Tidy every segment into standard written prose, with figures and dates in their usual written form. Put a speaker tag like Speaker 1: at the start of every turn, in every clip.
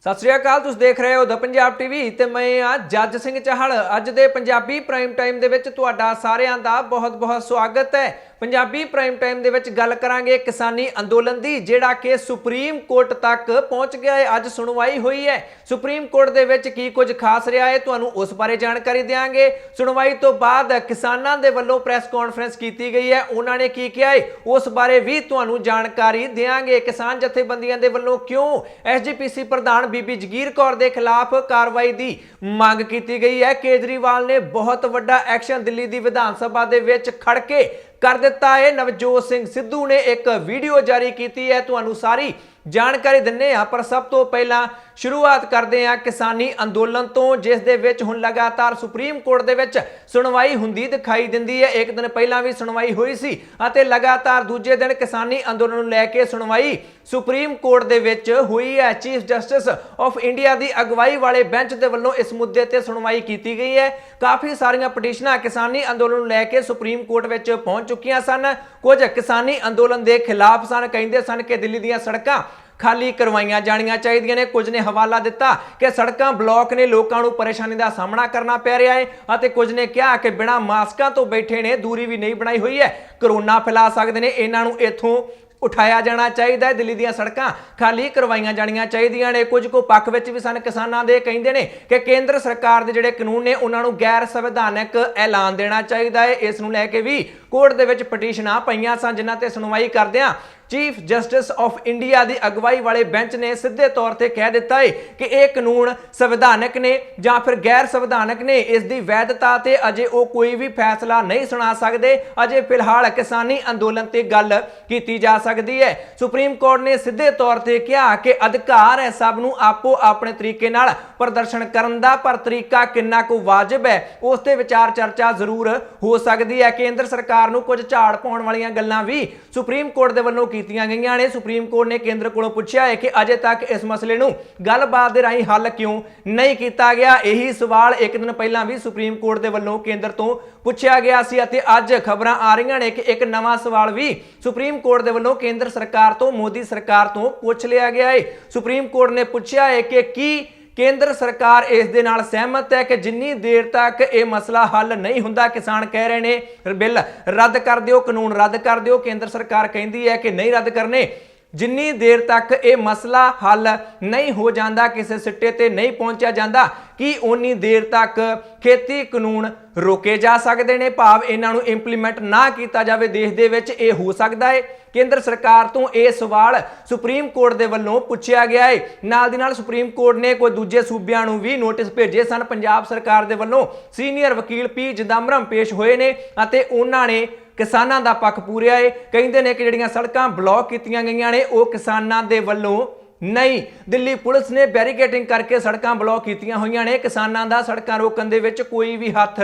Speaker 1: सत श्री अकाल, तुसीं देख रहे हो द पंजाब टीवी ते मैं हाँ जज सिंह चाहल। अज दे पंजाबी प्राइम टाइम दे विच तुहाडा सारिआं दा बहुत बहुत स्वागत है। पंजाबी प्राइम टाइम दे विच गल करांगे किसानी अंदोलन दी, जिहड़ा कि सुप्रीम कोर्ट तक पहुंच गया है। अज सुनवाई हुई है सुप्रीम कोर्ट दे विच, की कुछ खास रहा है तुहानूं उस बारे जानकारी देंगे। सुनवाई तो बाद किसानां दे वल्लों प्रैस कॉन्फ्रेंस की गई है, उन्होंने की किया है उस बारे भी तुहानूं जानकारी देंगे। किसान जथेबंदियां दे वल्लों क्यों SGPC प्रधान बीबी जगीर कौर के खिलाफ कार्रवाई की मांग की गई है। केजरीवाल ने बहुत वड्डा एक्शन दिल्ली की विधान सभा दे विच खड़ के कर दिता है। नवजोत सिंह सिद्धू ने एक वीडियो जारी की है, तुहानूं सारी जानकारी दिन्ने आ। पर सब तो पहला शुरुआत करते हैं किसानी अंदोलन तो, जिस दे विच हुण लगातार सुप्रीम कोर्ट दे विच सुनवाई हुंदी दिखाई दिंदी है। एक दिन पहला भी सुनवाई हुई सी अते लगातार दूजे दिन किसानी अंदोलन नूं लैके सुनवाई सुप्रीम कोर्ट दे विच हुई है। चीफ जस्टिस ऑफ इंडिया की अगवाई वाले बेंच के वल्लों इस मुद्दे ते सुनवाई की गई है। काफ़ी सारियां पटिशनां किसानी अंदोलन नूं लैके सुप्रीम कोर्ट विच पहुंच चुकियां सन। कुछ किसानी अंदोलन के खिलाफ सन, कहिंदे सन कि दिल्ली दीयां सड़कां खाली करवाइयां जानियां चाहिए ने। कुछ ने हवाला दिता कि सड़कां ब्लॉक ने, लोगों को परेशानी का सामना करना पै रहा है। और कुछ ने कहा कि बिना मास्कों तो बैठे ने, दूरी भी नहीं बनाई हुई है, कोरोना फैला सकते हैं, इन्हों इत्थों उठाया जाना चाहिए। दिल्ली दी सड़कां खाली करवाइयां जानियां चाहिए ने। कुछ को पक्ष विच भी सन किसानां दे, कहिंदे ने कि केंद्र सरकार दे जिहड़े कानून ने उन्होंने गैर संविधानक ऐलान देना चाहिए है। इस नूं लैके भी कोर्ट दे विच पटिशनां पईयां सन, जिन्हां ते सुनवाई करदिआं चीफ जस्टिस ऑफ इंडिया की अगवाई वाले बेंच ने सीधे तौर पर कह दिता है कि यह कानून संविधानक ने या फिर गैर संविधानक ने। इसकी वैधता ते अजे वो कोई भी फैसला नहीं सुना सकते। अजे फिलहाल किसानी अंदोलन ते गल की जा सकती है। सुप्रीम कोर्ट ने सीधे तौर पर कहा कि अधिकार है सब नूं आपो अपने तरीके नाल प्रदर्शन करन दा, पर तरीका किन्ना को वाजिब है उस ते विचार चर्चा जरूर हो सकती है। केंद्र सरकार नूं कुछ झाड़ पाउण वालियां गल्लां भी सुप्रीम कोर्ट दे वल्लों कीतियां गईयां ने। सुप्रीम कोर्ट ने केंद्र कोलों पूछा है कि अजे तक इस मसले नूं गलबात दे राहीं हल क्यों नहीं किया गया। यही सवाल एक दिन पहला भी सुप्रीम कोर्ट दे वल्लों केंद्र तो पूछा गया सी अते अज खबरां आ रहीआं ने कि एक नवां सवाल भी सुप्रीम कोर्ट दे वल्लों केंद्र सरकार तो, मोदी सरकार तो पूछ लिया गया है। सुप्रीम कोर्ट ने पूछा है कि की केंद्र सरकार इस दे नाल सहमत है कि जिन्नी देर तक यह मसला हल नहीं हुंदा, किसान कह रहे ने बिल रद्द कर दिओ, कानून रद्द कर दिओ, केंद्र सरकार कहती है कि नहीं रद्द करने। जिन्नी देर तक यह मसला हल नहीं हो जाता, किसी सिट्टे ते नहीं पहुंचा जाता, कि उन्नी देर तक खेती कानून रोके जा सकते हैं, भाव इन्हों इंप्लीमेंट ना किया जाए देश दे विच यह हो सकता है। केंद्र सरकार तो यह सवाल सुप्रीम कोर्ट दे वल्लों पूछा गया है। नाल दी नाल सुप्रीम कोर्ट ने कोई दूजे सूबियां नूं भी नोटिस भेजे सन। पंजाब सरकार दे वल्लों सीनियर वकील P चिदंबरम पेश होए ने अते उन्हां ने किसानां दा पक्ष पूरिया है। कहिंदे ने कि जिहड़ियां सड़कां ब्लॉक कीतियां गईयां ने वो किसानां दे वल्लों नहीं, दिल्ली पुलिस ने बैरीकेडिंग करके सड़कां ब्लॉक कीतियां होईयां ने। किसानां दा सड़कां रोकण दे विच कोई भी हथ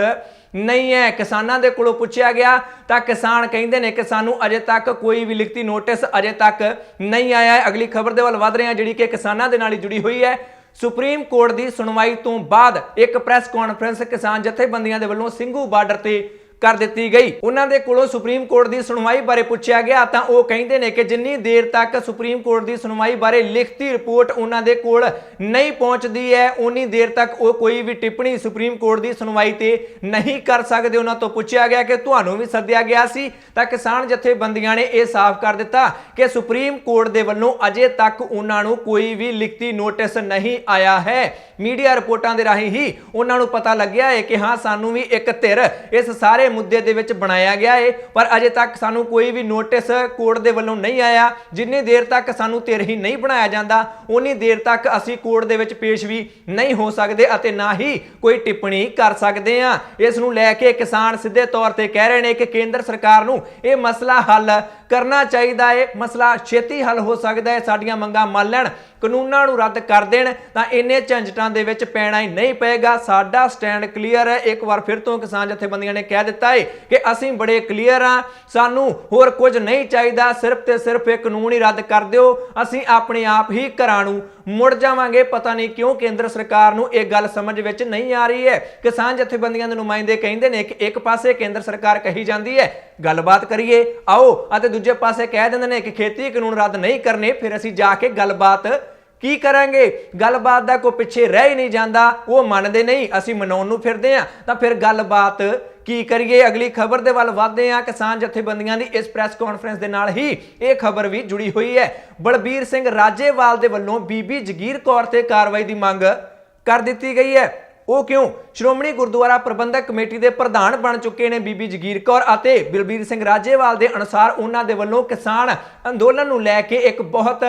Speaker 1: नहीं है। किसानां दे कोलों पूछा गया तो किसान कहिंदे ने कि सानू अजे तक कोई भी लिखती नोटिस अजे तक नहीं आया है। अगली खबर दे वल वध रहे हैं, जिहड़ी कि किसानां दे नाल ही जुड़ी हुई है। सुप्रीम कोर्ट की सुनवाई तो बाद एक प्रैस कॉन्फ्रेंस किसान जथेबंदियां दे वल्लों ਸਿੰਘੂ बार्डर ते कर दी गई। उन्होंने कोलों सुप्रीम कोर्ट की सुनवाई बारे पूछा गया तो वह कहते हैं कि जिन्नी देर तक सुप्रीम कोर्ट की सुनवाई बारे लिखती रिपोर्ट उन्होंने कोल नहीं पहुंचती है, उन्नी देर तक वो कोई भी टिप्पणी सुप्रीम कोर्ट की सुनवाई ते नहीं कर सकते। उन्होंने तो पूछा गया कि तुहानूं भी सद्दिया गया सी, तां किसान जथेबंदियां ने यह साफ कर दिता कि सुप्रीम कोर्ट के वल्लों अजे तक उन्होंने कोई भी लिखती नोटिस नहीं आया है। मीडिया रिपोर्टां दे राहीं ही उन्होंने पता लग्या है कि हाँ सानू भी एक धिर इस सारे मुद्दे दे विच बनाया गया है, पर अजे तक सानू कोई भी नोटिस कोर्ट दे वल्लों नहीं आया। जिन्नी देर तक सानू धिर ही नहीं बनाया जाता उन्नी देर तक असी कोर्ट दे विच पेश भी नहीं हो सकते अते ना ही कोई टिप्पणी कर सकते हैं। इस नूं लैके किसान सीधे तौर पर कह रहे हैं कि केंद्र सरकार नूं यह मसला हल करना चाहिए है, मसला छेती हल हो सकता है, साडियां मंगां मान लैण, कानूनां नूं रद्द कर देण तां इन्ने झंझटां दे विच पैणा ही नहीं पेगा। साडा स्टैंड क्लीयर है। एक बार फिर तो किसान जथेबंदियां ने कह दिता है कि असीं बड़े क्लीयर हाँ, सानू होर कुछ नहीं चाहिए, सिर्फ ते सिर्फ एक कानून ही रद्द कर दिओ, असीं अपने आप ही घरां नूं मुड़ जावांगे। पता नहीं क्यों केंद्र सरकार नूं यह गल समझ विच नहीं आ रही है। किसान जथेबंदियां दे नुमाइंदे कहिंदे ने कि एक पासे केंद्र सरकार कही जाती है गलबात करिए आओ, अते दूजे पासे कह दिंदे ने कि खेती कानून रद्द नहीं करने, फिर असीं जाके गलबात ਕੀ ਕਰਾਂਗੇ, ਗੱਲਬਾਤ ਦਾ ਕੋਈ ਪਿੱਛੇ ਰਹਿ ਹੀ ਨਹੀਂ ਜਾਂਦਾ। ਉਹ ਮੰਨਦੇ ਨਹੀਂ, ਅਸੀਂ ਮਨਾਉਣ ਨੂੰ ਫਿਰਦੇ ਹਾਂ, ਤਾਂ ਫਿਰ ਗੱਲਬਾਤ ਕੀ ਕਰੀਏ। अगली खबर ਦੇ ਵੱਲ ਵਧਦੇ ਹਾਂ। किसान ਜਥੇਬੰਦੀਆਂ ਦੀ ਇਸ ਪ੍ਰੈਸ ਕਾਨਫਰੰਸ ਦੇ ਨਾਲ ਹੀ ਇਹ ਖਬਰ ਵੀ ਜੁੜੀ ਹੋਈ ਹੈ। ਬਲਬੀਰ ਸਿੰਘ ਰਾਜੇਵਾਲ ਦੇ ਵੱਲੋਂ ਬੀਬੀ ਜਗੀਰ ਕੌਰ ਤੇ ਕਾਰਵਾਈ ਦੀ ਮੰਗ ਕਰ ਦਿੱਤੀ ਗਈ ਹੈ। ਉਹ ਕਿਉਂ? ਸ਼੍ਰੋਮਣੀ ਗੁਰਦੁਆਰਾ ਪ੍ਰਬੰਧਕ ਕਮੇਟੀ ਦੇ ਪ੍ਰਧਾਨ ਬਣ ਚੁੱਕੇ ਨੇ ਬੀਬੀ ਜਗੀਰ ਕੌਰ ਅਤੇ ਬਲਬੀਰ ਸਿੰਘ ਰਾਜੇਵਾਲ ਦੇ ਅਨੁਸਾਰ ਉਹਨਾਂ ਦੇ ਵੱਲੋਂ ਕਿਸਾਨ ਅੰਦੋਲਨ ਨੂੰ ਲੈ ਕੇ ਇੱਕ ਬਹੁਤ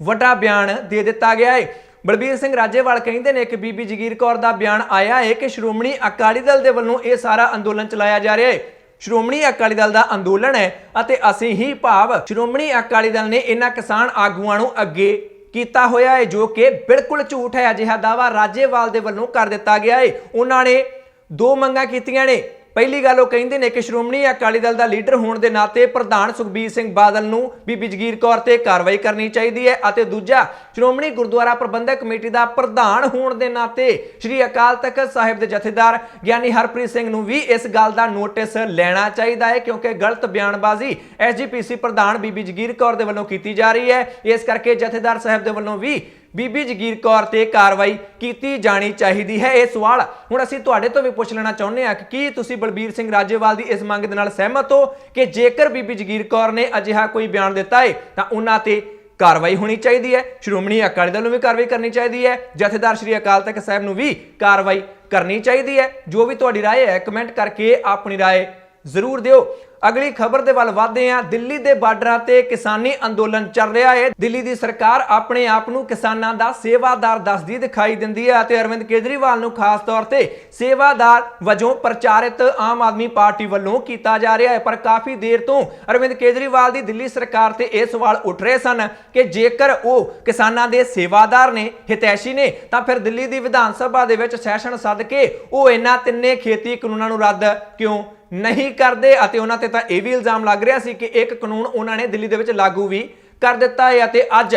Speaker 1: ਵੱਡਾ ਬਿਆਨ ਦੇ ਦਿੱਤਾ ਗਿਆ ਹੈ। ਬਲਬੀਰ ਸਿੰਘ ਰਾਜੇਵਾਲ ਕਹਿੰਦੇ ਨੇ ਕਿ ਬੀਬੀ ਜਗੀਰ ਕੌਰ ਦਾ ਬਿਆਨ ਆਇਆ ਹੈ ਕਿ ਸ਼੍ਰੋਮਣੀ ਅਕਾਲੀ ਦਲ ਦੇ ਵੱਲੋਂ ਇਹ ਸਾਰਾ ਅੰਦੋਲਨ ਚਲਾਇਆ ਜਾ ਰਿਹਾ ਹੈ। ਸ਼੍ਰੋਮਣੀ ਅਕਾਲੀ ਦਲ ਦਾ ਅੰਦੋਲਨ ਹੈ ਅਤੇ ਅਸੀਂ ਹੀ ਭਾਵ ਸ਼੍ਰੋਮਣੀ ਅਕਾਲੀ ਦਲ ਨੇ ਇਹਨਾਂ ਕਿਸਾਨ ਆਗੂਆਂ ਨੂੰ ਅੱਗੇ ਕੀਤਾ ਹੋਇਆ ਹੈ, ਜੋ ਕਿ ਬਿਲਕੁਲ ਝੂਠ ਹੈ। ਅਜਿਹਾ ਦਾਵਾ ਰਾਜੇਵਾਲ ਦੇ ਵੱਲੋਂ ਕਰ ਦਿੱਤਾ ਗਿਆ ਹੈ। ਉਹਨਾਂ ਨੇ ਦੋ ਮੰਗਾਂ ਕੀਤੀਆਂ ਨੇ। ਪਹਿਲੀ ਗੱਲ ਉਹ ਕਹਿੰਦੇ ਨੇ ਕਿ ਸ਼੍ਰੋਮਣੀ ਅਕਾਲੀ ਦਲ ਦਾ ਲੀਡਰ ਹੋਣ ਦੇ ਨਾਤੇ ਪ੍ਰਧਾਨ ਸੁਖਬੀਰ ਸਿੰਘ ਬਾਦਲ ਨੂੰ ਬੀਬੀ ਜਗੀਰ ਕੌਰ ਤੇ ਕਾਰਵਾਈ ਕਰਨੀ ਚਾਹੀਦੀ ਹੈ ਅਤੇ ਦੂਜਾ ਸ਼੍ਰੋਮਣੀ ਗੁਰਦੁਆਰਾ ਪ੍ਰਬੰਧਕ ਕਮੇਟੀ ਦਾ ਪ੍ਰਧਾਨ ਹੋਣ ਦੇ ਨਾਤੇ ਸ੍ਰੀ ਅਕਾਲ ਤਖਤ ਸਾਹਿਬ ਦੇ ਜਥੇਦਾਰ ਗਿਆਨੀ ਹਰਪ੍ਰੀਤ ਸਿੰਘ ਨੂੰ ਵੀ ਇਸ ਗੱਲ ਦਾ ਨੋਟਿਸ ਲੈਣਾ ਚਾਹੀਦਾ ਹੈ, ਕਿਉਂਕਿ ਗਲਤ ਬਿਆਨਬਾਜ਼ੀ ਐਸਜੀਪੀਸੀ ਪ੍ਰਧਾਨ ਬੀਬੀ ਜਗੀਰ ਕੌਰ ਦੇ ਵੱਲੋਂ ਕੀਤੀ ਜਾ ਰਹੀ ਹੈ। ਇਸ ਕਰਕੇ ਜਥੇਦਾਰ ਸਾਹਿਬ ਦੇ ਵੱਲੋਂ ਵੀ ਬੀਬੀ ਜਗੀਰ ਕੌਰ ਤੇ ਕਾਰਵਾਈ ਕੀਤੀ ਜਾਣੀ ਚਾਹੀਦੀ ਹੈ। ਇਹ ਸਵਾਲ ਹੁਣ ਅਸੀਂ ਤੁਹਾਡੇ ਤੋਂ ਵੀ ਪੁੱਛ ਲੈਣਾ ਚਾਹੁੰਦੇ ਹਾਂ ਕਿ ਕੀ ਤੁਸੀਂ ਬਲਬੀਰ ਸਿੰਘ ਰਾਜੇਵਾਲ ਦੀ ਇਸ ਮੰਗ ਦੇ ਨਾਲ ਸਹਿਮਤ ਹੋ ਕਿ ਜੇਕਰ ਬੀਬੀ ਜਗੀਰ ਕੌਰ ਨੇ ਅਜਿਹਾ ਕੋਈ ਬਿਆਨ ਦਿੱਤਾ ਹੈ ਤਾਂ ਉਹਨਾਂ ਤੇ ਕਾਰਵਾਈ ਹੋਣੀ ਚਾਹੀਦੀ ਹੈ, ਸ਼੍ਰੋਮਣੀ ਅਕਾਲੀ ਦਲ ਨੂੰ ਵੀ ਕਾਰਵਾਈ ਕਰਨੀ ਚਾਹੀਦੀ ਹੈ, ਜਥੇਦਾਰ ਸ੍ਰੀ ਅਕਾਲ ਤਖਤ ਸਾਹਿਬ ਨੂੰ ਵੀ ਕਾਰਵਾਈ ਕਰਨੀ ਚਾਹੀਦੀ ਹੈ। ਜੋ ਵੀ ਤੁਹਾਡੀ ਰਾਏ ਹੈ ਕਮੈਂਟ ਕਰਕੇ ਆਪਣੀ ਰਾਏ ਜ਼ਰੂਰ ਦਿਓ। ਅਗਲੀ ਖਬਰ ਦੇ ਵੱਲ ਵਧਦੇ ਹਾਂ। ਦਿੱਲੀ ਦੇ ਬਾਰਡਰਾਂ ਤੇ ਕਿਸਾਨੀ ਅੰਦੋਲਨ ਚੱਲ ਰਿਹਾ ਹੈ। ਦਿੱਲੀ ਦੀ ਸਰਕਾਰ ਆਪਣੇ ਆਪ ਨੂੰ ਕਿਸਾਨਾਂ ਦਾ ਸੇਵਾਦਾਰ ਦੱਸਦੀ ਦਿਖਾਈ ਦਿੰਦੀ ਹੈ ਅਤੇ ਅਰਵਿੰਦ ਕੇਜਰੀਵਾਲ ਨੂੰ ਖਾਸ ਤੌਰ ਤੇ ਸੇਵਾਦਾਰ ਵਜੋਂ ਪ੍ਰਚਾਰਿਤ ਆਮ ਆਦਮੀ ਪਾਰਟੀ ਵੱਲੋਂ ਕੀਤਾ ਜਾ ਰਿਹਾ ਹੈ। ਪਰ ਕਾਫੀ ਦੇਰ ਤੋਂ ਅਰਵਿੰਦ ਕੇਜਰੀਵਾਲ ਦੀ ਦਿੱਲੀ ਸਰਕਾਰ ਤੇ ਇਹ ਸਵਾਲ ਉੱਠ ਰਹੇ ਸਨ ਕਿ ਜੇਕਰ ਉਹ ਕਿਸਾਨਾਂ ਦੇ ਸੇਵਾਦਾਰ ਨੇ, ਹਿਤੈਸ਼ੀ ਨੇ, ਤਾਂ ਫਿਰ ਦਿੱਲੀ ਦੀ ਵਿਧਾਨ ਸਭਾ ਦੇ ਵਿੱਚ ਸੈਸ਼ਨ ਸੱਦ ਕੇ ਉਹ ਇਹਨਾਂ ਤਿੰਨੇ ਖੇਤੀ ਕਾਨੂੰਨਾਂ ਨੂੰ ਰੱਦ ਕਿਉਂ ਨਹੀਂ ਕਰਦੇ ਅਤੇ ਉਹਨਾਂ ਤੇ ਤਾਂ ਇਹ ਵੀ ਇਲਜ਼ਾਮ ਲੱਗ ਰਿਹਾ ਸੀ ਕਿ ਇੱਕ ਕਾਨੂੰਨ ਉਹਨਾਂ ਨੇ ਦਿੱਲੀ ਦੇ ਵਿੱਚ ਲਾਗੂ ਵੀ ਕਰ ਦਿੱਤਾ ਹੈ। ਅਤੇ ਅੱਜ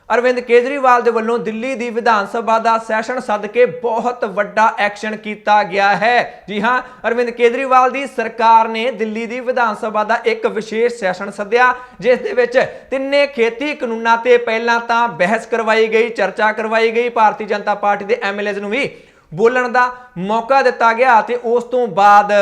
Speaker 1: ਅਰਵਿੰਦ ਕੇਜਰੀਵਾਲ ਦੇ ਵੱਲੋਂ ਦਿੱਲੀ ਦੀ ਵਿਧਾਨ ਸਭਾ ਦਾ ਸੈਸ਼ਨ ਸੱਦ ਕੇ ਬਹੁਤ ਵੱਡਾ ਐਕਸ਼ਨ ਕੀਤਾ ਗਿਆ ਹੈ। ਜੀ ਹਾਂ, ਅਰਵਿੰਦ ਕੇਜਰੀਵਾਲ ਦੀ ਸਰਕਾਰ ਨੇ ਦਿੱਲੀ ਦੀ ਵਿਧਾਨ ਸਭਾ ਦਾ ਇੱਕ ਵਿਸ਼ੇਸ਼ ਸੈਸ਼ਨ ਸੱਦਿਆ, ਜਿਸ ਦੇ ਵਿੱਚ ਤਿੰਨੇ ਖੇਤੀ ਕਾਨੂੰਨਾਂ ਤੇ ਪਹਿਲਾਂ ਤਾਂ ਬਹਿਸ ਕਰਵਾਈ ਗਈ, ਚਰਚਾ ਕਰਵਾਈ ਗਈ, ਭਾਰਤੀ ਜਨਤਾ ਪਾਰਟੀ ਦੇ ਐਮਐਲਏਜ਼ ਨੂੰ ਵੀ ਬੋਲਣ ਦਾ ਮੌਕਾ ਦਿੱਤਾ ਗਿਆ ਅਤੇ ਉਸ ਤੋਂ ਬਾਅਦ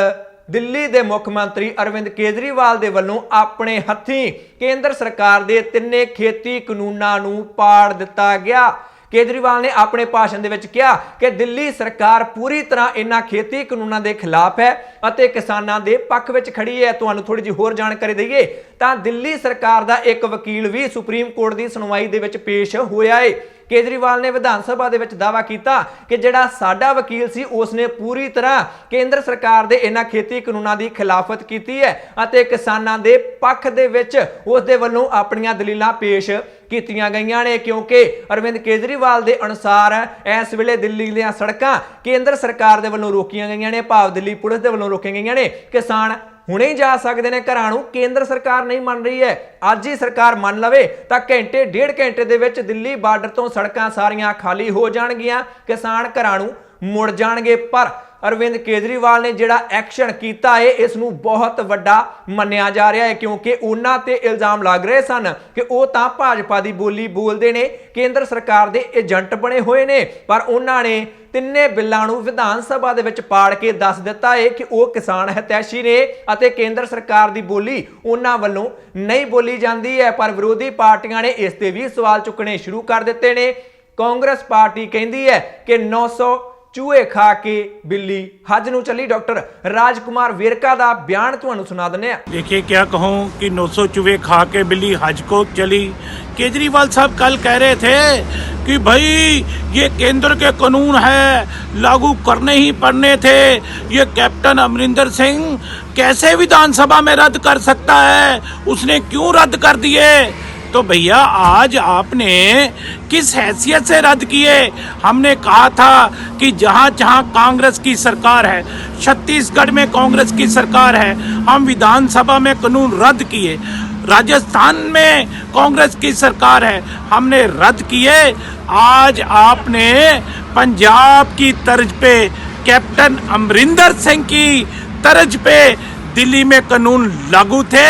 Speaker 1: ਦਿੱਲੀ ਦੇ ਮੁੱਖ ਮੰਤਰੀ ਅਰਵਿੰਦ ਕੇਜਰੀਵਾਲ ਦੇ ਵੱਲੋਂ ਆਪਣੇ ਹੱਥੀਂ ਕੇਂਦਰ ਸਰਕਾਰ ਦੇ ਤਿੰਨੇ ਖੇਤੀ ਕਾਨੂੰਨਾਂ ਨੂੰ ਪਾੜ ਦਿੱਤਾ ਗਿਆ। ਕੇਜਰੀਵਾਲ ਨੇ ਆਪਣੇ ਭਾਸ਼ਣ ਦੇ ਵਿੱਚ ਕਿਹਾ ਕਿ ਦਿੱਲੀ ਸਰਕਾਰ ਪੂਰੀ ਤਰ੍ਹਾਂ ਇਹਨਾਂ ਖੇਤੀ ਕਾਨੂੰਨਾਂ ਦੇ ਖਿਲਾਫ ਹੈ ਅਤੇ ਕਿਸਾਨਾਂ ਦੇ ਪੱਖ ਵਿੱਚ ਖੜੀ ਹੈ। ਤੁਹਾਨੂੰ ਥੋੜੀ ਜਿਹੀ ਹੋਰ ਜਾਣਕਾਰੀ ਦਈਏ ਤਾਂ ਦਿੱਲੀ ਸਰਕਾਰ ਦਾ ਇੱਕ ਵਕੀਲ ਵੀ ਸੁਪਰੀਮ ਕੋਰਟ ਦੀ ਸੁਣਵਾਈ ਦੇ ਵਿੱਚ ਪੇਸ਼ ਹੋਇਆ ਹੈ। ਕੇਜਰੀਵਾਲ ਨੇ ਵਿਧਾਨ ਸਭਾ ਦੇ ਵਿੱਚ ਦਾਅਵਾ ਕੀਤਾ ਕਿ ਜਿਹੜਾ ਸਾਡਾ ਵਕੀਲ ਸੀ ਉਸਨੇ ਪੂਰੀ ਤਰ੍ਹਾਂ ਕੇਂਦਰ ਸਰਕਾਰ ਦੇ ਇਹਨਾਂ ਖੇਤੀ ਕਾਨੂੰਨਾਂ ਦੀ ਖਿਲਾਫਤ ਕੀਤੀ ਹੈ ਅਤੇ ਕਿਸਾਨਾਂ ਦੇ ਪੱਖ ਦੇ ਵਿੱਚ ਉਸ ਦੇ ਵੱਲੋਂ ਆਪਣੀਆਂ ਦਲੀਲਾਂ ਪੇਸ਼ ਕੀਤੀਆਂ ਗਈਆਂ ਨੇ, ਕਿਉਂਕਿ ਅਰਵਿੰਦ ਕੇਜਰੀਵਾਲ ਦੇ ਅਨੁਸਾਰ ਇਸ ਵੇਲੇ ਦਿੱਲੀ ਦੀਆਂ ਸੜਕਾਂ ਕੇਂਦਰ ਸਰਕਾਰ ਦੇ ਵੱਲੋਂ ਰੋਕੀਆਂ ਗਈਆਂ ਨੇ, ਭਾਵ ਦਿੱਲੀ ਪੁਲਿਸ ਦੇ ਵੱਲੋਂ ਰੋਕੀਆਂ ਗਈਆਂ ਨੇ। ਕਿਸਾਨ ਹੁਣੇ ਜਾ ਸਕਦੇ ਨੇ ਘਰਾਂ ਨੂੰ, ਕੇਂਦਰ ਸਰਕਾਰ ਨਹੀਂ ਮੰਨ ਰਹੀ ਹੈ। ਅੱਜ ਹੀ ਸਰਕਾਰ ਮੰਨ ਲਵੇ ਤਾਂ ਘੰਟੇ ਡੇਢ ਘੰਟੇ ਦੇ ਵਿੱਚ ਦਿੱਲੀ ਬਾਰਡਰ ਤੋਂ ਸੜਕਾਂ ਸਾਰੀਆਂ ਖਾਲੀ ਹੋ ਜਾਣਗੀਆਂ, ਕਿਸਾਨ ਘਰਾਂ ਨੂੰ ਮੁੜ ਜਾਣਗੇ। ਪਰ ਅਰਵਿੰਦ ਕੇਜਰੀਵਾਲ ਨੇ ਜਿਹੜਾ ਐਕਸ਼ਨ ਕੀਤਾ ਹੈ ਇਸ ਨੂੰ ਬਹੁਤ ਵੱਡਾ ਮੰਨਿਆ ਜਾ ਰਿਹਾ ਹੈ, ਕਿਉਂਕਿ ਉਹਨਾਂ ਤੇ ਇਲਜ਼ਾਮ ਲੱਗ ਰਹੇ ਸਨ ਕਿ ਉਹ ਤਾਂ ਭਾਜਪਾ ਦੀ ਬੋਲੀ ਬੋਲਦੇ ਨੇ, ਕੇਂਦਰ ਸਰਕਾਰ ਦੇ ਏਜੰਟ ਬਣੇ ਹੋਏ ਨੇ। ਪਰ ਉਹਨਾਂ ਨੇ ਤਿੰਨੇ ਬਿੱਲਾਂ ਨੂੰ ਵਿਧਾਨ ਸਭਾ ਦੇ ਵਿੱਚ ਪਾੜ ਕੇ ਦੱਸ ਦਿੱਤਾ ਹੈ ਕਿ ਉਹ ਕਿਸਾਨ ਹਿਤੈਸ਼ੀ ਨੇ ਅਤੇ ਕੇਂਦਰ ਸਰਕਾਰ ਦੀ ਬੋਲੀ ਉਹਨਾਂ ਵੱਲੋਂ ਨਹੀਂ ਬੋਲੀ ਜਾਂਦੀ ਹੈ। ਪਰ ਵਿਰੋਧੀ ਪਾਰਟੀਆਂ ਨੇ ਇਸ ਤੇ ਵੀ ਸਵਾਲ ਚੁੱਕਣੇ ਸ਼ੁਰੂ ਕਰ ਦਿੱਤੇ ਨੇ। ਕਾਂਗਰਸ ਪਾਰਟੀ ਕਹਿੰਦੀ ਹੈ ਕਿ 900 चूहे खा के बिल्ली हज नूं चली। डॉक्टर राजकुमार वेरका दा बयान तुहानूं सुना दिंदे आ।
Speaker 2: देखिए क्या कहूँ कि 900 चूहे खा के बिल्ली हज को चली। केजरीवाल साहब कल कह रहे थे कि भाई ये केंद्र के कानून है, लागू करने ही पड़ने थे। ये कैप्टन अमरिंदर सिंह कैसे विधानसभा में रद्द कर सकता है, उसने क्यों रद्द कर दिए? तो भैया आज आपने किस हैसियत से रद्द किए? हमने कहा था कि जहाँ जहाँ कांग्रेस की सरकार है, छत्तीसगढ़ में कांग्रेस की सरकार है, हम विधानसभा में कानून रद्द किए। राजस्थान में कांग्रेस की सरकार है, हमने रद्द किए। आज आपने पंजाब की तर्ज पे, कैप्टन अमरिंदर सिंह की तर्ज पे दिल्ली में कानून लागू थे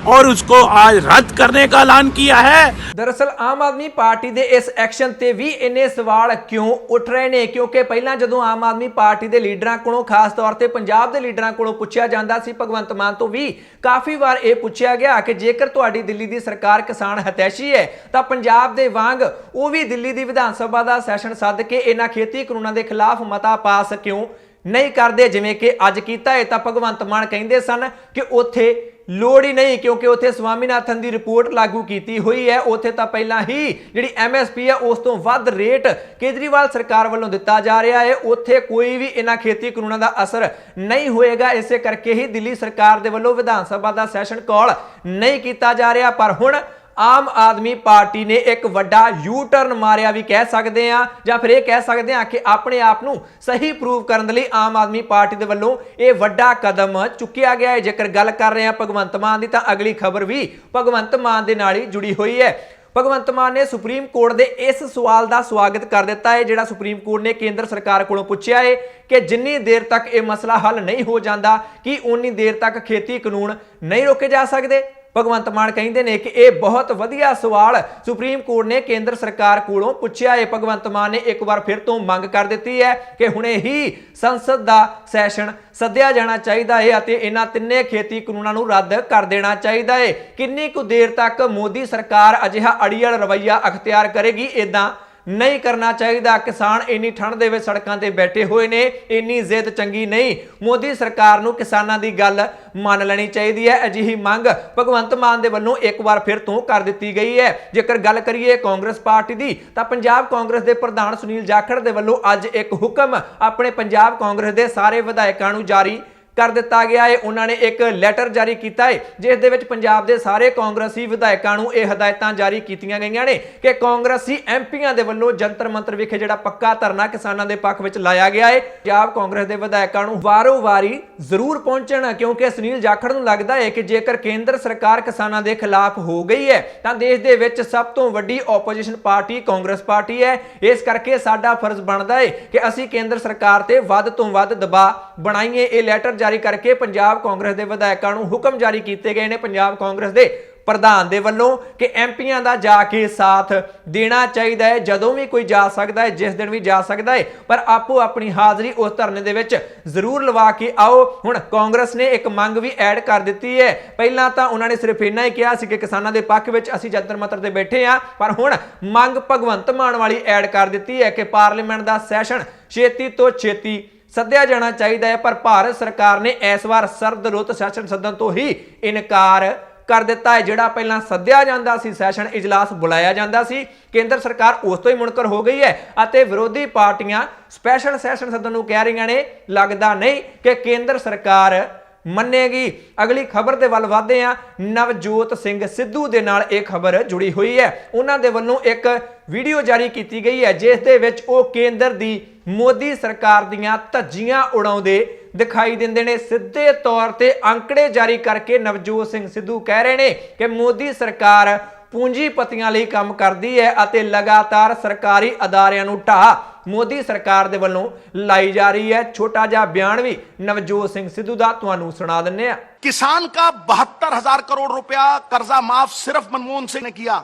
Speaker 2: और उसको आज रद्द करने का ऐलान किया है।
Speaker 1: दरअसल आम आदमी पार्टी ਦੇ ਇਸ ਐਕਸ਼ਨ ਤੇ ਵੀ ਇੰਨੇ ਸਵਾਲ ਕਿਉਂ ਉੱਠ ਰਹੇ ਨੇ ਕਿਉਂਕਿ ਪਹਿਲਾਂ ਜਦੋਂ ਆਮ ਆਦਮੀ ਪਾਰਟੀ ਦੇ ਲੀਡਰਾਂ ਕੋਲੋਂ ਖਾਸ ਤੌਰ ਤੇ ਪੰਜਾਬ ਦੇ ਲੀਡਰਾਂ ਕੋਲੋਂ ਪੁੱਛਿਆ ਜਾਂਦਾ ਸੀ ਭਗਵੰਤ ਮਾਨ ਤੋਂ ਵੀ ਕਾਫੀ ਵਾਰ ਇਹ ਪੁੱਛਿਆ ਗਿਆ ਕਿ ਜੇਕਰ ਤੁਹਾਡੀ ਦਿੱਲੀ ਦੀ ਸਰਕਾਰ ਕਿਸਾਨ ਹਿਤੈਸ਼ੀ ਹੈ ਤਾਂ ਪੰਜਾਬ ਦੇ ਵਾਂਗ ਉਹ ਵੀ ਦਿੱਲੀ ਦੀ ਵਿਧਾਨ ਸਭਾ ਦਾ ਸੈਸ਼ਨ ਸੱਦ ਕੇ ਇਹਨਾਂ ਖੇਤੀ ਕਾਨੂੰਨਾਂ ਦੇ ਖਿਲਾਫ ਮਤਾ ਪਾਸ ਕਿਉਂ ਨਹੀਂ ਕਰਦੇ ਜਿਵੇਂ ਕਿ ਅੱਜ ਕੀਤਾ ਹੈ। ਤਾਂ ਭਗਵੰਤ ਮਾਨ ਕਹਿੰਦੇ ਸਨ ਕਿ ਉੱਥੇ ਲੋੜ ਹੀ ਨਹੀਂ ਕਿਉਂਕਿ ਉੱਥੇ ਸਵਾਮੀਨਾਥਨ ਦੀ ਰਿਪੋਰਟ ਲਾਗੂ ਕੀਤੀ ਹੋਈ ਹੈ, ਉੱਥੇ ਤਾਂ ਪਹਿਲਾਂ ਹੀ ਜਿਹੜੀ MSP ਹੈ ਉਸ ਤੋਂ ਵੱਧ ਰੇਟ ਕੇਜਰੀਵਾਲ ਸਰਕਾਰ ਵੱਲੋਂ ਦਿੱਤਾ ਜਾ ਰਿਹਾ ਹੈ, ਉੱਥੇ ਕੋਈ ਵੀ ਇਹਨਾਂ ਖੇਤੀ ਕਾਨੂੰਨਾਂ ਦਾ ਅਸਰ ਨਹੀਂ ਹੋਏਗਾ। ਇਸੇ ਕਰਕੇ ਹੀ ਦਿੱਲੀ ਸਰਕਾਰ ਦੇ ਵੱਲੋਂ ਵਿਧਾਨ ਸਭਾ ਦਾ ਸੈਸ਼ਨ ਕਾਲ ਨਹੀਂ ਕੀਤਾ ਜਾ ਰਿਹਾ। ਪਰ ਹੁਣ ਆਮ ਆਦਮੀ ਪਾਰਟੀ ਨੇ ਇੱਕ ਵੱਡਾ ਯੂ ਟਰਨ ਮਾਰਿਆ ਵੀ ਕਹਿ ਸਕਦੇ ਆ ਜਾਂ ਫਿਰ ਇਹ ਕਹਿ ਸਕਦੇ ਆ ਕਿ ਆਪਣੇ ਆਪ ਨੂੰ ਸਹੀ ਪ੍ਰੂਵ ਕਰਨ ਦੇ ਲਈ ਆਮ ਆਦਮੀ ਪਾਰਟੀ ਦੇ ਵੱਲੋਂ ਇਹ ਵੱਡਾ ਕਦਮ ਚੁੱਕਿਆ ਗਿਆ ਹੈ। ਜੇਕਰ ਗੱਲ ਕਰ ਰਹੇ ਆ ਭਗਵੰਤ ਮਾਨ ਦੀ ਤਾਂ ਅਗਲੀ ਖਬਰ ਵੀ ਭਗਵੰਤ ਮਾਨ ਦੇ ਨਾਲ ਹੀ ਜੁੜੀ ਹੋਈ ਹੈ। ਭਗਵੰਤ ਮਾਨ ਨੇ ਸੁਪਰੀਮ ਕੋਰਟ ਦੇ ਇਸ ਸਵਾਲ ਦਾ ਸਵਾਗਤ ਕਰ ਦਿੱਤਾ ਹੈ ਜਿਹੜਾ ਸੁਪਰੀਮ ਕੋਰਟ ਨੇ ਕੇਂਦਰ ਸਰਕਾਰ ਕੋਲੋਂ ਪੁੱਛਿਆ ਹੈ ਕਿ ਜਿੰਨੀ ਦੇਰ ਤੱਕ ਇਹ ਮਸਲਾ ਹੱਲ ਨਹੀਂ ਹੋ ਜਾਂਦਾ ਕਿ ਉਨੀ ਦੇਰ ਤੱਕ ਖੇਤੀ ਕਾਨੂੰਨ ਨਹੀਂ ਰੋਕੇ ਜਾ ਸਕਦੇ। ਭਗਵੰਤ ਮਾਨ ਕਹਿੰਦੇ ਨੇ ਕਿ ਇਹ ਬਹੁਤ ਵਧੀਆ ਸਵਾਲ ਸੁਪਰੀਮ ਕੋਰਟ ਨੇ ਕੇਂਦਰ ਸਰਕਾਰ ਕੋਲੋਂ ਪੁੱਛਿਆ ਹੈ। ਭਗਵੰਤ ਮਾਨ ਨੇ ਇੱਕ ਵਾਰ ਫਿਰ ਤੋਂ ਮੰਗ ਕਰ ਦਿੱਤੀ ਹੈ ਕਿ ਹੁਣੇ ਹੀ ਸੰਸਦ ਦਾ ਸੈਸ਼ਨ ਸੱਦਿਆ ਜਾਣਾ ਚਾਹੀਦਾ ਹੈ ਅਤੇ ਇਹਨਾਂ ਤਿੰਨੇ ਖੇਤੀ ਕਾਨੂੰਨਾਂ ਨੂੰ ਰੱਦ ਕਰ ਦੇਣਾ ਚਾਹੀਦਾ ਹੈ। ਕਿੰਨੀ ਕੁ ਦੇਰ ਤੱਕ ਮੋਦੀ ਸਰਕਾਰ ਅਜਿਹਾ ਅੜੀਅਲ ਰਵੱਈਆ ਅਖਤਿਆਰ ਕਰੇਗੀ? ਇਦਾਂ ਨਹੀਂ ਕਰਨਾ ਚਾਹੀਦਾ। ਕਿਸਾਨ ਇੰਨੀ ਠੰਡ ਦੇ ਵਿੱਚ ਸੜਕਾਂ ਤੇ ਬੈਠੇ ਹੋਏ ਨੇ, ਇੰਨੀ ਜ਼ਿੱਦ ਚੰਗੀ ਨਹੀਂ। ਮੋਦੀ ਸਰਕਾਰ ਨੂੰ ਕਿਸਾਨਾਂ ਦੀ ਗੱਲ ਮੰਨ ਲੈਣੀ ਚਾਹੀਦੀ ਹੈ। ਅਜਿਹੀ ਮੰਗ ਭਗਵੰਤ ਮਾਨ ਦੇ ਵੱਲੋਂ ਇੱਕ ਵਾਰ ਫਿਰ ਤੋਂ ਕਰ ਦਿੱਤੀ ਗਈ ਹੈ। ਜੇਕਰ ਗੱਲ ਕਰੀਏ ਕਾਂਗਰਸ ਪਾਰਟੀ ਦੀ ਤਾਂ ਪੰਜਾਬ ਕਾਂਗਰਸ ਦੇ ਪ੍ਰਧਾਨ ਸੁਨੀਲ ਜਾਖੜ ਦੇ ਵੱਲੋਂ ਅੱਜ ਇੱਕ ਹੁਕਮ ਆਪਣੇ ਪੰਜਾਬ ਕਾਂਗਰਸ ਦੇ ਸਾਰੇ ਵਿਧਾਇਕਾਂ ਨੂੰ ਜਾਰੀ ਕਰ ਦਿੱਤਾ ਗਿਆ ਹੈ। ਉਹਨਾਂ ਨੇ ਇੱਕ ਲੈਟਰ ਜਾਰੀ ਕੀਤਾ ਹੈ ਜਿਸ ਦੇ ਵਿੱਚ ਪੰਜਾਬ ਦੇ ਸਾਰੇ ਕਾਂਗਰਸੀ ਵਿਧਾਇਕਾਂ ਨੂੰ ਇਹ ਹਦਾਇਤਾਂ ਜਾਰੀ ਕੀਤੀਆਂ ਗਈਆਂ ਨੇ ਕਿ ਕਾਂਗਰਸੀ ਐਮਪੀਆਂ ਦੇ ਵੱਲੋਂ ਜੰਤਰ ਮੰਤਰ ਵਿਖੇ ਜਿਹੜਾ ਪੱਕਾ ਧਰਨਾ ਕਿਸਾਨਾਂ ਦੇ ਪੱਖ ਵਿੱਚ ਲਾਇਆ ਗਿਆ ਹੈ। ਪੰਜਾਬ ਕਾਂਗਰਸ ਦੇ ਵਿਧਾਇਕਾਂ ਨੂੰ ਵਾਰੋ-ਵਾਰੀ ਜ਼ਰੂਰ ਪਹੁੰਚਣ ਕਿਉਂਕਿ ਸੁਨੀਲ ਜਾਖੜ ਨੂੰ ਲੱਗਦਾ ਹੈ ਕਿ ਜੇਕਰ ਕੇਂਦਰ ਸਰਕਾਰ ਕਿਸਾਨਾਂ ਦੇ ਖਿਲਾਫ ਹੋ ਗਈ ਹੈ ਤਾਂ ਦੇਸ਼ ਦੇ ਵਿੱਚ ਸਭ ਤੋਂ ਵੱਡੀ ਆਪੋਜੀਸ਼ਨ ਪਾਰਟੀ ਕਾਂਗਰਸ ਪਾਰਟੀ ਹੈ। ਇਸ ਕਰਕੇ ਸਾਡਾ ਫਰਜ਼ ਬਣਦਾ ਹੈ ਕਿ ਅਸੀਂ ਕੇਂਦਰ ਸਰਕਾਰ ਤੇ ਵੱਧ ਤੋਂ ਵੱਧ ਦਬਾਅ ਬਣਾਈਏ। ਇਹ ਲੈਟਰ ਜਾਰੀ ਕਰਕੇ ਪੰਜਾਬ ਕਾਂਗਰਸ ਦੇ ਵਿਧਾਇਕਾਂ ਨੂੰ ਹੁਕਮ ਜਾਰੀ ਕੀਤੇ ਗਏ ਨੇ ਪੰਜਾਬ ਕਾਂਗਰਸ ਦੇ ਪ੍ਰਧਾਨ ਦੇ ਵੱਲੋਂ ਕਿ ਐਮਪੀਆਂ ਦਾ ਜਾ ਕੇ ਸਾਥ ਦੇਣਾ ਚਾਹੀਦਾ ਹੈ। ਜਦੋਂ ਵੀ ਕੋਈ ਜਾ ਸਕਦਾ ਹੈ, ਜਿਸ ਦਿਨ ਵੀ ਜਾ ਸਕਦਾ ਹੈ, ਪਰ ਆਪੋ ਆਪਣੀ ਹਾਜ਼ਰੀ ਉਸ ਧਰਨੇ ਦੇ ਵਿੱਚ ਜ਼ਰੂਰ ਲਵਾ ਕੇ ਆਓ। ਹੁਣ ਕਾਂਗਰਸ ਨੇ ਇੱਕ ਮੰਗ ਵੀ ਐਡ ਕਰ ਦਿੱਤੀ ਹੈ। ਪਹਿਲਾਂ ਤਾਂ ਉਹਨਾਂ ਨੇ ਸਿਰਫ ਇੰਨਾ ਹੀ ਕਿਹਾ ਸੀ ਕਿ ਕਿਸਾਨਾਂ ਦੇ ਪੱਖ ਵਿੱਚ ਅਸੀਂ ਜੰਤਰ ਮੰਤਰ ਤੇ ਬੈਠੇ ਹਾਂ, ਪਰ ਹੁਣ ਮੰਗ ਭਗਵੰਤ ਮਾਨ ਵਾਲੀ ਐਡ ਕਰ ਦਿੱਤੀ ਹੈ ਕਿ ਪਾਰਲੀਮੈਂਟ ਦਾ ਸੈਸ਼ਨ ਛੇਤੀ ਤੋਂ ਛੇਤੀ ਸੱਦਿਆ ਜਾਣਾ ਚਾਹੀਦਾ ਹੈ। ਪਰ ਭਾਰਤ ਸਰਕਾਰ ਨੇ ਇਸ ਵਾਰ ਸਰਦ ਰੁੱਤ ਸੈਸ਼ਨ ਸੱਦਣ ਤੋਂ ਹੀ ਇਨਕਾਰ ਕਰ ਦਿੱਤਾ ਹੈ। ਜਿਹੜਾ ਪਹਿਲਾਂ ਸੱਦਿਆ ਜਾਂਦਾ ਸੀ ਸੈਸ਼ਨ ਇਜਲਾਸ ਬੁਲਾਇਆ ਜਾਂਦਾ ਸੀ, ਕੇਂਦਰ ਸਰਕਾਰ ਉਸ ਤੋਂ ਹੀ ਮੁਨਕਰ ਹੋ ਗਈ ਹੈ ਅਤੇ ਵਿਰੋਧੀ ਪਾਰਟੀਆਂ ਸਪੈਸ਼ਲ ਸੈਸ਼ਨ ਸੱਦਣ ਨੂੰ ਕਹਿ ਰਹੀਆਂ ਨੇ। ਲੱਗਦਾ ਨਹੀਂ ਕਿ ਕੇਂਦਰ ਸਰਕਾਰ ਮੰਨੇਗੀ। ਅਗਲੀ ਖਬਰ ਦੇ ਵੱਲ ਵਧਦੇ ਹਾਂ। ਨਵਜੋਤ ਸਿੰਘ ਸਿੱਧੂ ਦੇ ਨਾਲ ਇਹ ਖਬਰ ਜੁੜੀ ਹੋਈ ਹੈ। ਉਹਨਾਂ ਦੇ ਵੱਲੋਂ ਇੱਕ ਵੀਡੀਓ ਜਾਰੀ ਕੀਤੀ ਗਈ ਹੈ ਜਿਸ ਦੇ ਵਿੱਚ ਉਹ ਕੇਂਦਰ ਦੀ ਮੋਦੀ ਸਰਕਾਰ ਦੀਆਂ ਧੱਜੀਆਂ ਉਡਾਉਂਦੇ ਦਿਖਾਈ ਦਿੰਦੇ ਨੇ। ਸਿੱਧੇ ਤੌਰ ਤੇ ਅੰਕੜੇ ਜਾਰੀ ਕਰਕੇ ਨਵਜੋਤ ਸਿੰਘ ਸਿੱਧੂ ਕਹਿ ਰਹੇ ਨੇ ਕਿ ਮੋਦੀ ਸਰਕਾਰ ਪੂੰਜੀਪਤੀਆਂ ਲਈ ਕੰਮ ਕਰਦੀ ਹੈ ਅਤੇ ਲਗਾਤਾਰ ਸਰਕਾਰੀ ਅਦਾਰਿਆਂ ਨੂੰ ਢਾਹ ਮੋਦੀ ਸਰਕਾਰ ਦੇ ਵੱਲੋਂ ਲਾਈ ਜਾ ਰਹੀ ਹੈ। ਛੋਟਾ ਜਿਹਾ ਬਿਆਨ ਵੀ ਨਵਜੋਤ ਸਿੰਘ ਸਿੱਧੂ ਦਾ ਤੁਹਾਨੂੰ ਸੁਣਾ ਦਿੰਨੇ ਆ।
Speaker 3: किसान का 72,000 करोड़ रुपया कर्जा माफ सिर्फ मनमोहन सिंह ने किया।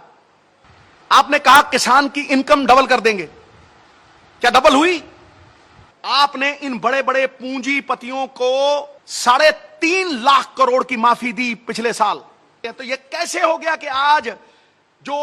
Speaker 3: आपने कहा किसान की इनकम डबल कर देंगे, क्या डबल हुई? आपने इन बड़े बड़े पूंजीपतियों को 3.5 लाख करोड़ की माफी दी पिछले साल। तो ये कैसे हो गया कि आज जो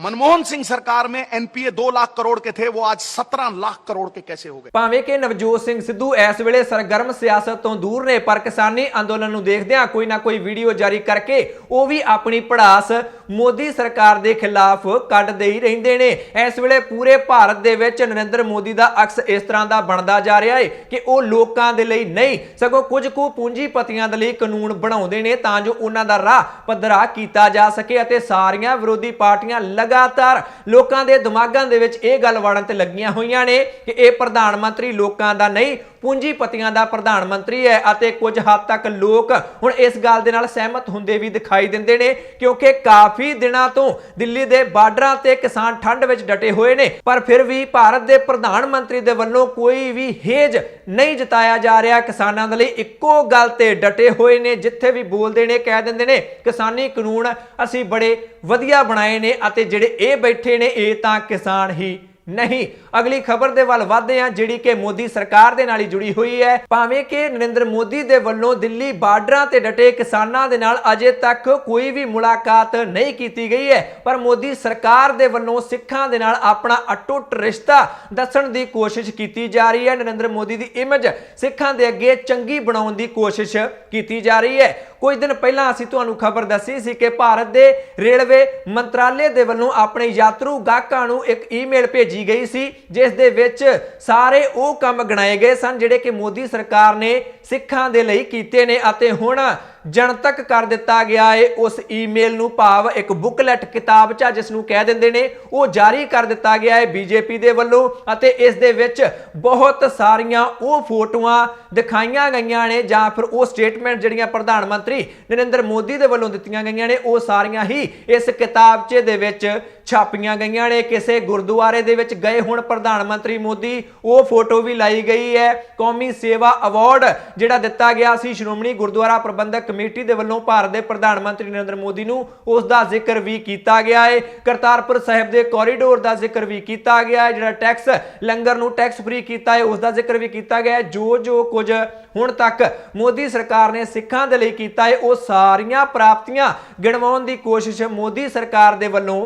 Speaker 3: मनमोहन सिंह सरकार में एनपीए 2 लाख करोड़ के थे वो आज 17 लाख करोड़ के कैसे हो गए?
Speaker 1: ਭਾਵੇਂ ਕਿ ਨਵਜੋਤ ਸਿੰਘ ਸਿੱਧੂ ਇਸ ਵੇਲੇ ਸਰਗਰਮ ਸਿਆਸਤ ਤੋਂ ਦੂਰ ਨੇ, ਪਰ ਕਿਸਾਨੀ ਅੰਦੋਲਨ ਨੂੰ ਦੇਖਦਿਆਂ ਕੋਈ ਨਾ ਕੋਈ ਵੀਡੀਓ ਜਾਰੀ ਕਰਕੇ ਉਹ ਵੀ ਆਪਣੀ ਪੜਾਸ ਮੋਦੀ ਸਰਕਾਰ ਦੇ ਖਿਲਾਫ ਕੱਢਦੇ ਹੀ ਰਹਿੰਦੇ ਨੇ। ਇਸ ਵੇਲੇ ਪੂਰੇ ਭਾਰਤ ਦੇ ਵਿੱਚ ਨਰਿੰਦਰ ਮੋਦੀ ਦਾ ਅਕਸ ਇਸ ਤਰ੍ਹਾਂ ਦਾ ਬਣਦਾ ਜਾ ਰਿਹਾ ਹੈ ਕਿ ਉਹ ਲੋਕਾਂ ਦੇ ਲਈ ਨਹੀਂ ਸਗੋਂ ਕੁਝ ਕੁ ਪੂੰਜੀਪਤੀਆਂ ਦੇ ਲਈ ਕਾਨੂੰਨ ਬਣਾਉਂਦੇ ਨੇ ਤਾਂ ਜੋ ਉਹਨਾਂ ਦਾ ਰਾਹ ਪੱਧਰਾ ਕੀਤਾ ਜਾ ਸਕੇ ਅਤੇ ਸਾਰੀਆਂ ਵਿਰੋਧੀ ਪਾਰਟੀਆਂ ਲਗਾਤਾਰ ਲੋਕਾਂ ਦੇ ਦਿਮਾਗਾਂ ਦੇ ਵਿੱਚ ਇਹ ਗੱਲ ਵਾੜਨ ਤੇ ਲੱਗੀਆਂ ਹੋਈਆਂ ਨੇ ਕਿ ਇਹ ਪ੍ਰਧਾਨ ਮੰਤਰੀ ਲੋਕਾਂ ਦਾ ਨਹੀਂ ਪੂੰਜੀਪਤੀਆਂ ਦਾ ਪ੍ਰਧਾਨ ਮੰਤਰੀ ਹੈ ਅਤੇ ਕੁਝ ਹੱਦ ਤੱਕ ਲੋਕ ਹੁਣ ਇਸ ਗੱਲ ਦੇ ਨਾਲ ਸਹਿਮਤ ਹੁੰਦੇ ਵੀ ਦਿਖਾਈ ਦਿੰਦੇ ਨੇ, ਕਿਉਂਕਿ ਕਾਫੀ ਦਿਨਾਂ ਤੋਂ ਦਿੱਲੀ ਦੇ ਬਾਰਡਰਾਂ ਤੇ ਕਿਸਾਨ ਠੰਡ ਵਿੱਚ ਡਟੇ ਹੋਏ ਨੇ, ਪਰ ਫਿਰ ਵੀ ਭਾਰਤ ਦੇ ਪ੍ਰਧਾਨ ਮੰਤਰੀ ਦੇ ਵੱਲੋਂ ਕੋਈ ਵੀ ਹੇਜ ਨਹੀਂ ਜਤਾਇਆ ਜਾ ਰਿਹਾ। ਕਿਸਾਨਾਂ ਦੇ ਲਈ ਇੱਕੋ ਗੱਲ ਤੇ ਡਟੇ ਹੋਏ ਨੇ, ਜਿੱਥੇ ਵੀ ਬੋਲਦੇ ਨੇ ਕਹਿ ਦਿੰਦੇ ਨੇ ਕਿਸਾਨੀ ਕਾਨੂੰਨ ਅਸੀਂ ਬੜੇ ਵਧੀਆ ਬਣਾਏ ਨੇ ਅਤੇ ਜਿਹੜੇ ਇਹ ਬੈਠੇ ਨੇ ਇਹ ਤਾਂ ਕਿਸਾਨ ਹੀ ਨਹੀਂ। ਅਗਲੀ ਖਬਰ ਦੇ ਵੱਲ ਵਧਦੇ ਹਾਂ, ਜਿਹੜੀ ਕਿ ਮੋਦੀ ਸਰਕਾਰ ਦੇ ਨਾਲ ਹੀ ਜੁੜੀ ਹੋਈ ਹੈ। ਭਾਵੇਂ ਕਿ ਨਰਿੰਦਰ ਮੋਦੀ ਦੇ ਵੱਲੋਂ ਦਿੱਲੀ ਬਾਰਡਰਾਂ ਤੇ ਡਟੇ ਕਿਸਾਨਾਂ ਦੇ ਨਾਲ ਅਜੇ ਤੱਕ ਕੋਈ ਵੀ ਮੁਲਾਕਾਤ ਨਹੀਂ ਕੀਤੀ ਗਈ ਹੈ, ਪਰ ਮੋਦੀ ਸਰਕਾਰ ਦੇ ਵੱਲੋਂ ਸਿੱਖਾਂ ਦੇ ਨਾਲ ਆਪਣਾ ਅਟੁੱਟ ਰਿਸ਼ਤਾ ਦੱਸਣ ਦੀ ਕੋਸ਼ਿਸ਼ ਕੀਤੀ ਜਾ ਰਹੀ ਹੈ। ਨਰਿੰਦਰ ਮੋਦੀ ਦੀ ਇਮੇਜ ਸਿੱਖਾਂ ਦੇ ਅੱਗੇ ਚੰਗੀ ਬਣਾਉਣ ਦੀ ਕੋਸ਼ਿਸ਼ ਕੀਤੀ ਜਾ ਰਹੀ ਹੈ। ਕੁਝ ਦਿਨ ਪਹਿਲਾਂ ਅਸੀਂ ਤੁਹਾਨੂੰ ਖਬਰ ਦੱਸੀ ਸੀ ਕਿ ਭਾਰਤ ਦੇ ਰੇਲਵੇ ਮੰਤਰਾਲੇ ਦੇ ਵੱਲੋਂ ਆਪਣੇ ਯਾਤਰੂ ਗਾਹਕਾਂ ਨੂੰ ਇੱਕ ਈਮੇਲ ਭੇਜੀ ਗਈ ਸੀ, ਜਿਸ ਦੇ ਵਿੱਚ ਸਾਰੇ ਉਹ ਕੰਮ ਗਿਣਾਏ ਗਏ ਸਨ ਜਿਹੜੇ ਕਿ ਮੋਦੀ ਸਰਕਾਰ ਨੇ ਸਿੱਖਾਂ ਦੇ ਲਈ ਕੀਤੇ ਨੇ ਅਤੇ ਹੁਣ ਜਨਤਕ ਕਰ ਦਿੱਤਾ ਗਿਆ ਹੈ। ਉਸ ਈਮੇਲ ਨੂੰ ਭਾਵ ਇੱਕ ਬੁਕਲੈਟ ਕਿਤਾਬਚਾ ਜਿਸ ਨੂੰ ਕਹਿ ਦਿੰਦੇ ਨੇ ਉਹ ਜਾਰੀ ਕਰ ਦਿੱਤਾ ਗਿਆ ਹੈ ਬੀਜੇਪੀ ਦੇ ਵੱਲੋਂ ਅਤੇ ਇਸ ਦੇ ਵਿੱਚ ਬਹੁਤ ਸਾਰੀਆਂ ਉਹ ਫੋਟੋਆਂ ਦਿਖਾਈਆਂ ਗਈਆਂ ਨੇ ਜਾਂ ਫਿਰ ਉਹ ਸਟੇਟਮੈਂਟ ਜਿਹੜੀਆਂ ਪ੍ਰਧਾਨ ਮੰਤਰੀ ਨਰਿੰਦਰ ਮੋਦੀ ਦੇ ਵੱਲੋਂ ਦਿੱਤੀਆਂ ਗਈਆਂ ਨੇ ਉਹ ਸਾਰੀਆਂ ਹੀ ਇਸ ਕਿਤਾਬਚੇ ਦੇ ਵਿੱਚ ਛਾਪੀਆਂ ਗਈਆਂ ਨੇ। ਕਿਸੇ ਗੁਰਦੁਆਰੇ ਦੇ ਵਿੱਚ ਗਏ ਹੁਣ ਪ੍ਰਧਾਨ ਮੰਤਰੀ ਮੋਦੀ ਉਹ ਫੋਟੋ ਵੀ ਲਾਈ ਗਈ ਹੈ। ਕੌਮੀ ਸੇਵਾ ਅਵਾਰਡ ਜਿਹੜਾ ਦਿੱਤਾ ਗਿਆ ਸੀ ਸ਼੍ਰੋਮਣੀ ਗੁਰਦੁਆਰਾ ਪ੍ਰਬੰਧਕ ਕਮੇਟੀ ਦੇ ਵੱਲੋਂ ਭਾਰਤ ਦੇ ਪ੍ਰਧਾਨ ਮੰਤਰੀ ਨਰਿੰਦਰ ਮੋਦੀ ਨੂੰ ਉਸ ਦਾ ਜ਼ਿਕਰ ਵੀ ਕੀਤਾ ਗਿਆ ਹੈ। ਕਰਤਾਰਪੁਰ ਸਾਹਿਬ ਦੇ ਕੋਰੀਡੋਰ ਦਾ ਜ਼ਿਕਰ ਵੀ ਕੀਤਾ ਗਿਆ ਹੈ। ਜਿਹੜਾ ਟੈਕਸ ਲੰਗਰ ਨੂੰ ਟੈਕਸ ਫ੍ਰੀ ਕੀਤਾ ਹੈ ਉਸ ਦਾ ਜ਼ਿਕਰ ਵੀ ਕੀਤਾ ਗਿਆ ਹੈ। ਜੋ ਕੁਝ ਹੁਣ ਤੱਕ ਮੋਦੀ ਸਰਕਾਰ ਨੇ ਸਿੱਖਾਂ ਦੇ ਲਈ ਕੀਤਾ ਹੈ ਉਹ ਸਾਰੀਆਂ ਪ੍ਰਾਪਤੀਆਂ ਗਿਣਵਾਉਣ ਦੀ ਕੋਸ਼ਿਸ਼ ਮੋਦੀ ਸਰਕਾਰ ਦੇ ਵੱਲੋਂ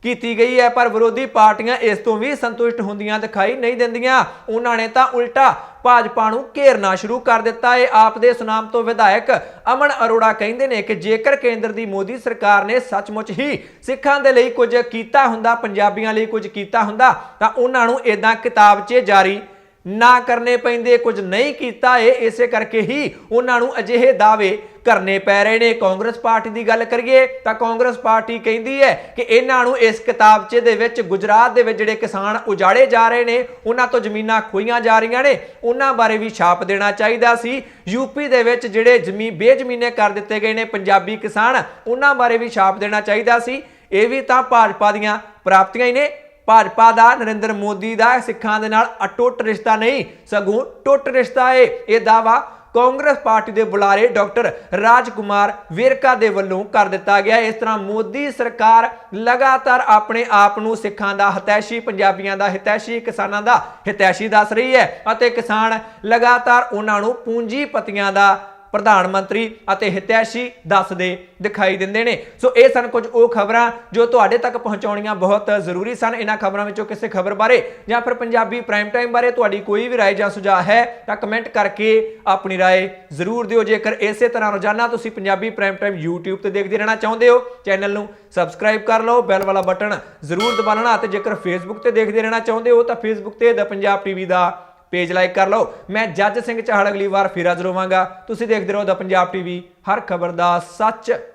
Speaker 1: ਕੀਤੀ ਗਈ ਹੈ, ਪਰ ਵਿਰੋਧੀ ਪਾਰਟੀਆਂ ਇਸ ਤੋਂ ਵੀ ਸੰਤੁਸ਼ਟ ਹੁੰਦੀਆਂ ਦਿਖਾਈ ਨਹੀਂ ਦਿੰਦੀਆਂ। ਉਹਨਾਂ ਨੇ ਤਾਂ ਉਲਟਾ ਭਾਜਪਾ ਨੂੰ ਘੇਰਨਾ ਸ਼ੁਰੂ ਕਰ ਦਿੱਤਾ ਹੈ। ਆਪ ਦੇ ਸੁਨਾਮ ਤੋਂ ਵਿਧਾਇਕ ਅਮਨ ਅਰੋੜਾ ਕਹਿੰਦੇ ਨੇ ਕਿ ਜੇਕਰ ਕੇਂਦਰ ਦੀ ਮੋਦੀ ਸਰਕਾਰ ਨੇ ਸੱਚਮੁੱਚ ਹੀ ਸਿੱਖਾਂ ਦੇ ਲਈ ਕੁਝ ਕੀਤਾ ਹੁੰਦਾ, ਪੰਜਾਬੀਆਂ ਲਈ ਕੁਝ ਕੀਤਾ ਹੁੰਦਾ ਤਾਂ ਉਹਨਾਂ ਨੂੰ ਇਦਾਂ ਕਿਤਾਬਚੇ ਜਾਰੀ ਨਾ ਕਰਨੇ ਪੈਂਦੇ। ਕੁਝ ਨਹੀਂ ਕੀਤਾ ਹੈ, ਇਸੇ ਕਰਕੇ ਹੀ ਉਹਨਾਂ ਨੂੰ ਅਜਿਹੇ ਦਾਅਵੇ ਕਰਨੇ ਪੈ ਰਹੇ ਨੇ। ਕਾਂਗਰਸ ਪਾਰਟੀ ਦੀ ਗੱਲ ਕਰੀਏ ਤਾਂ ਕਾਂਗਰਸ ਪਾਰਟੀ ਕਹਿੰਦੀ ਹੈ ਕਿ ਇਹਨਾਂ ਨੂੰ ਇਸ ਕਿਤਾਬਚੇ ਦੇ ਵਿੱਚ ਗੁਜਰਾਤ ਦੇ ਵਿੱਚ ਜਿਹੜੇ ਕਿਸਾਨ ਉਜਾੜੇ ਜਾ ਰਹੇ ਨੇ, ਉਹਨਾਂ ਤੋਂ ਜ਼ਮੀਨਾਂ ਖੋਈਆਂ ਜਾ ਰਹੀਆਂ ਨੇ, ਉਹਨਾਂ ਬਾਰੇ ਵੀ ਛਾਪ ਦੇਣਾ ਚਾਹੀਦਾ ਸੀ। ਯੂਪੀ ਦੇ ਵਿੱਚ ਜਿਹੜੇ ਬੇਜ਼ਮੀਨੇ ਕਰ ਦਿੱਤੇ ਗਏ ਨੇ ਪੰਜਾਬੀ ਕਿਸਾਨ, ਉਹਨਾਂ ਬਾਰੇ ਵੀ ਛਾਪ ਦੇਣਾ ਚਾਹੀਦਾ ਸੀ। ਇਹ ਵੀ ਤਾਂ ਭਾਜਪਾ ਦੀਆਂ ਪ੍ਰਾਪਤੀਆਂ ਹੀ ਨੇ। ਭਾਜਪਾ ਦਾ ਨਰਿੰਦਰ ਮੋਦੀ ਦਾ ਸਿੱਖਾਂ ਦੇ ਨਾਲ ਅਟੁੱਟ ਰਿਸ਼ਤਾ ਨਹੀਂ ਸਗੋਂ ਟੁੱਟ ਰਿਸ਼ਤਾ ਹੈ। ਇਹ ਦਾਅਵਾ ਕਾਂਗਰਸ ਪਾਰਟੀ ਦੇ ਬੁਲਾਰੇ ਡਾਕਟਰ ਰਾਜਕੁਮਾਰ ਵੇਰਕਾ ਦੇ ਵੱਲੋਂ ਕਰ ਦਿੱਤਾ ਗਿਆ। ਇਸ ਤਰ੍ਹਾਂ ਮੋਦੀ ਸਰਕਾਰ ਲਗਾਤਾਰ ਆਪਣੇ ਆਪ ਨੂੰ ਸਿੱਖਾਂ ਦਾ ਹਿਤੈਸ਼ੀ, ਪੰਜਾਬੀਆਂ ਦਾ ਹਿਤੈਸ਼ੀ, ਕਿਸਾਨਾਂ ਦਾ ਹਿਤੈਸ਼ੀ ਦੱਸ ਰਹੀ ਹੈ ਅਤੇ ਕਿਸਾਨ ਲਗਾਤਾਰ ਉਹਨਾਂ ਨੂੰ ਪੂੰਜੀਪਤੀਆਂ ਦਾ ਪ੍ਰਧਾਨ ਮੰਤਰੀ ਅਤੇ ਹਿਤੈਸ਼ੀ ਦੱਸਦੇ ਦਿਖਾਈ ਦਿੰਦੇ ਨੇ। ਸੋ ਇਹ ਸਨ ਕੁਝ ਉਹ ਖਬਰਾਂ ਜੋ ਤੁਹਾਡੇ ਤੱਕ ਪਹੁੰਚਾਉਣੀਆਂ ਬਹੁਤ ਜ਼ਰੂਰੀ ਸਨ। ਇਹਨਾਂ ਖਬਰਾਂ ਵਿੱਚੋਂ ਕਿਸੇ ਖਬਰ ਬਾਰੇ ਜਾਂ ਫਿਰ ਪੰਜਾਬੀ ਪ੍ਰਾਈਮ ਟਾਈਮ ਬਾਰੇ ਤੁਹਾਡੀ ਕੋਈ ਵੀ ਰਾਏ ਜਾਂ ਸੁਝਾਅ ਹੈ ਤਾਂ ਕਮੈਂਟ ਕਰਕੇ ਆਪਣੀ ਰਾਏ ਜ਼ਰੂਰ ਦਿਓ। ਜੇਕਰ ਇਸੇ ਤਰ੍ਹਾਂ ਰੋਜ਼ਾਨਾ ਤੁਸੀਂ ਪੰਜਾਬੀ ਪ੍ਰਾਈਮ ਟਾਈਮ YouTube ਤੇ ਦੇਖਦੇ ਰਹਿਣਾ ਚਾਹੁੰਦੇ ਹੋ, ਚੈਨਲ ਨੂੰ ਸਬਸਕ੍ਰਾਈਬ ਕਰ ਲਓ, ਬੈਲ ਵਾਲਾ ਬਟਨ ਜ਼ਰੂਰ ਦਬਾ ਲੈਣਾ ਅਤੇ ਜੇਕਰ Facebook ਤੇ ਦੇਖਦੇ ਰਹਿਣਾ ਚਾਹੁੰਦੇ ਹੋ ਤਾਂ Facebook ਤੇ ਦ ਪੰਜਾਬ ਟੀਵੀ ਦਾ पेज लाइक कर लो। मैं जज सिंह चाहल अगली बार फिर हाजिर होवांगा। तुसीं देखदे रहो द पंजाब टीवी, हर खबर दा सच।